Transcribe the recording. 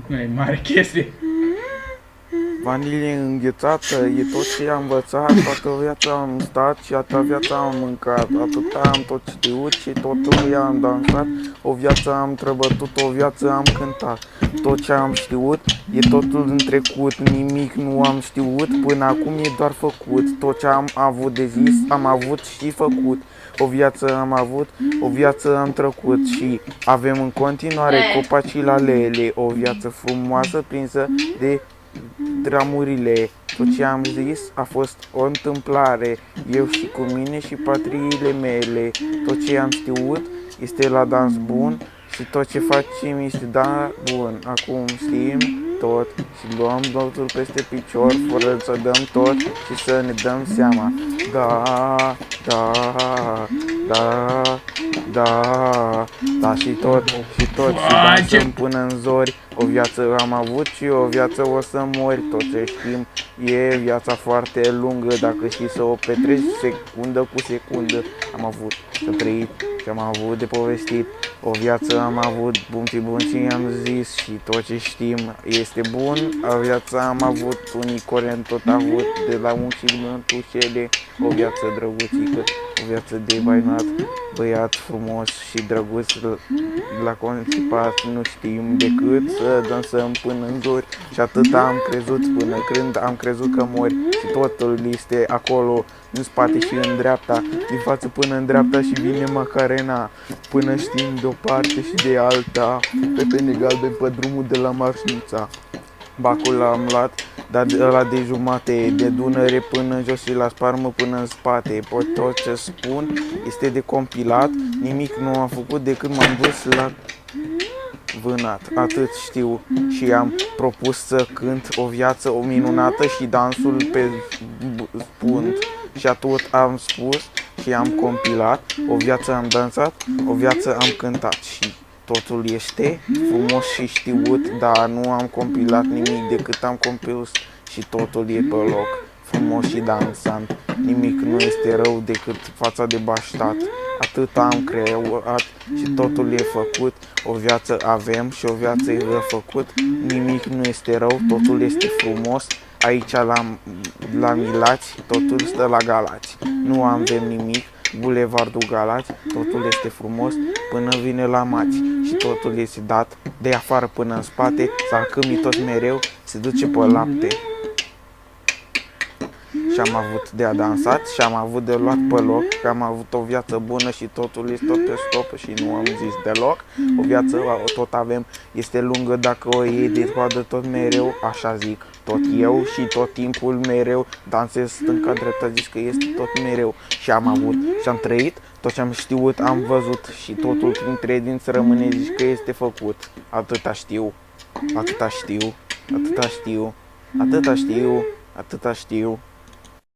Nu e mare chestie. Vanilie înghețată, e tot ce am învățat, toată viața am stat și toată viața am mâncat, atâta am tot știut și totul i-am dansat, o viață am trăbătut, o viață am cântat, tot ce am știut e totul în trecut, nimic nu am știut, până acum e doar făcut, tot ce am avut de zis am avut și făcut. O viață am avut, o viață am trecut și avem în continuare copacii la lele, o viață frumoasă prinsă de dramurile. Tot ce am zis a fost o întâmplare, eu și cu mine și patriile mele. Tot ce am știut este la dans bun și tot ce facem este da bun. Acum știm tot și luăm totul peste picior fără să dăm tot și să ne dăm seama. Da, da, da, da, da și tot și dansăm până în zori. O viață am avut și o viață o să mori. Tot ce știm e viața foarte lungă, dacă știi să o petreci secundă cu secundă. Am avut să trăit și am avut de povestit. O viață am avut, bun și am zis și tot ce știm este bun. O viață am avut, unii curent tot avut, de la un și mântușele. O viață drăguțică, o viață de bainat, băiat frumos și drăguț la conțipat. Nu știm decât să dansăm până în zori și atât am crezut până când am crezut că mori. Și totul este acolo, în spate și în dreapta, din față până în dreapta și vine Macarena. Până știm de o parte și de alta, pepene galben pe drumul de la Marșnița. Bacul l-am luat, dar ăla de jumate, de Dunăre până în jos și la Sparmă până în spate. Pot tot ce spun este de compilat, nimic nu am făcut decât m-am dus la vânat. Atât știu și am propus să cânt o viață o minunată și dansul pe spunt. Și atât am spus și am compilat, o viață am dansat, o viață am cântat și totul este frumos și știut, dar nu am compilat nimic decât am compus și totul e pe loc, frumos și dansant. Nimic nu este rău decât fața de baștat. Atât am creat și totul e făcut, o viață avem și o viață e făcut. Nimic nu este rău, totul este frumos. Aici la Milați, totul stă la Galați. Nu avem nimic, Bulevardul Galați, totul este frumos până vine la Mați. Și totul este dat de afară până în spate, salcâmii tot mereu, se duce pe lapte. Și am avut de a dansat și am avut de luat pe loc, că am avut o viață bună și totul este tot pe stop și nu am zis deloc. O viață tot avem, este lungă dacă o iei de coadă tot mereu, așa zic. Tot eu și tot timpul mereu dansez stânga-dreapta, zici că este tot mereu. Și am avut și am trăit, tot ce am știut am văzut și totul printre dinți rămâne, zici că este făcut. Atâta știu, atâta știu, atâta știu, atâta știu, atâta știu.